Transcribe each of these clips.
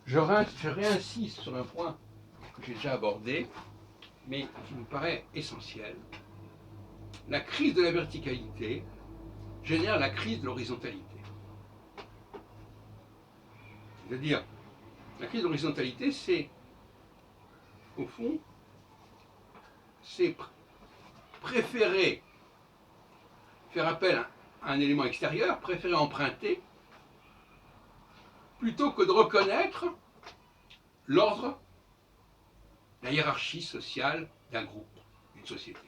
Je réinsiste sur un point que j'ai déjà abordé, mais qui me paraît essentiel. La crise de la verticalité génère la crise de l'horizontalité. C'est-à-dire, la crise de l'horizontalité, c'est, au fond, c'est préférer faire appel à un élément extérieur, préférer emprunter, plutôt que de reconnaître l'ordre, la hiérarchie sociale d'un groupe, d'une société.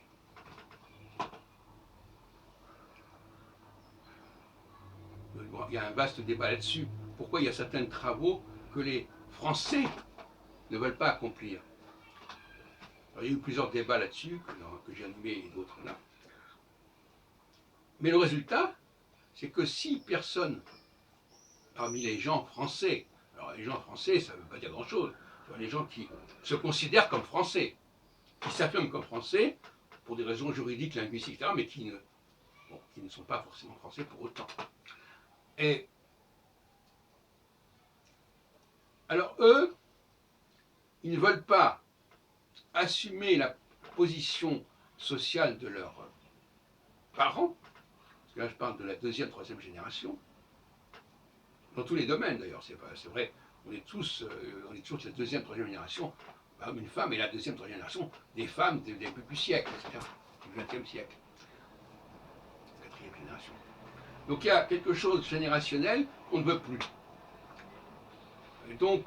Il y a un vaste débat là-dessus. Pourquoi il y a certains travaux que les Français ne veulent pas accomplir? Alors, il y a eu plusieurs débats là-dessus, que j'ai animés et d'autres là. Mais le résultat, c'est que si personne, parmi les gens français, alors les gens français, ça ne veut pas dire grand-chose, les gens qui se considèrent comme français, qui s'affirment comme français, pour des raisons juridiques, linguistiques, etc., mais qui ne sont pas forcément français pour autant. Et alors eux, ils ne veulent pas assumer la position sociale de leurs parents, parce que là je parle de la deuxième, troisième génération, dans tous les domaines d'ailleurs, c'est vrai, on est tous de la deuxième, troisième génération, un homme, une femme, et la deuxième, troisième génération, des femmes des début du siècle, c'est-à-dire du XXe siècle, quatrième génération. Donc il y a quelque chose de générationnel qu'on ne veut plus. Et donc,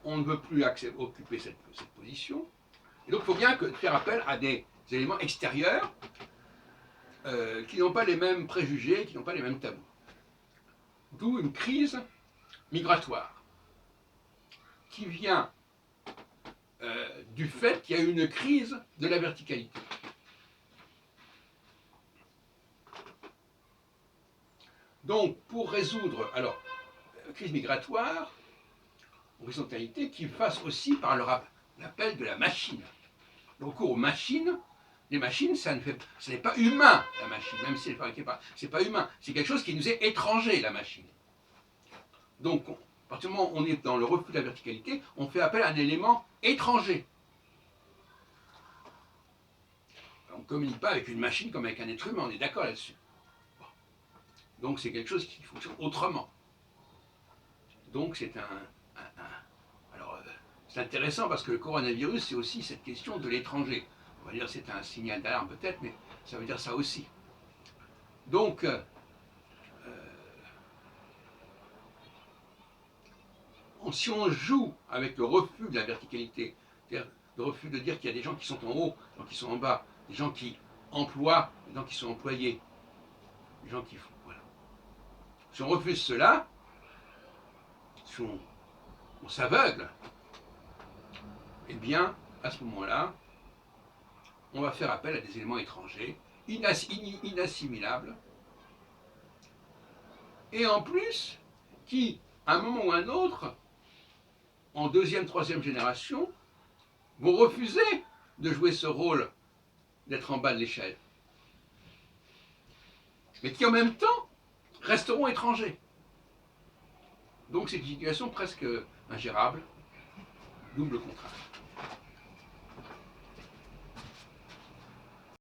on ne veut plus occuper cette position. Et donc, il faut bien faire appel à des éléments extérieurs qui n'ont pas les mêmes préjugés, qui n'ont pas les mêmes tabous. D'où une crise migratoire qui vient du fait qu'il y a eu une crise de la verticalité. Donc, pour résoudre, alors, crise migratoire, horizontalité, qui passe aussi par l'appel de la machine. Le recours aux machines, les machines, ce n'est pas humain, la machine, même si elle ne fabriquée pas. Ce n'est pas humain, c'est quelque chose qui nous est étranger, la machine. Donc, à partir du moment où on est dans le refus de la verticalité, on fait appel à un élément étranger. On ne communique pas avec une machine comme avec un être humain, on est d'accord là-dessus. Bon. Donc, c'est quelque chose qui fonctionne autrement. Donc, c'est alors, c'est intéressant parce que le coronavirus, c'est aussi cette question de l'étranger. On va dire c'est un signal d'alarme peut-être, mais ça veut dire ça aussi. Donc, si on joue avec le refus de la verticalité, c'est-à-dire le refus de dire qu'il y a des gens qui sont en haut, des gens qui sont en bas, des gens qui emploient, des gens qui sont employés, des gens qui font. Voilà. Si on refuse cela, si on s'aveugle, eh bien, à ce moment-là, on va faire appel à des éléments étrangers, inassimilables, et en plus, qui, à un moment ou à un autre, en deuxième, troisième génération, vont refuser de jouer ce rôle d'être en bas de l'échelle. Mais qui, en même temps, resteront étrangers. Donc c'est une situation presque ingérable, double contrainte.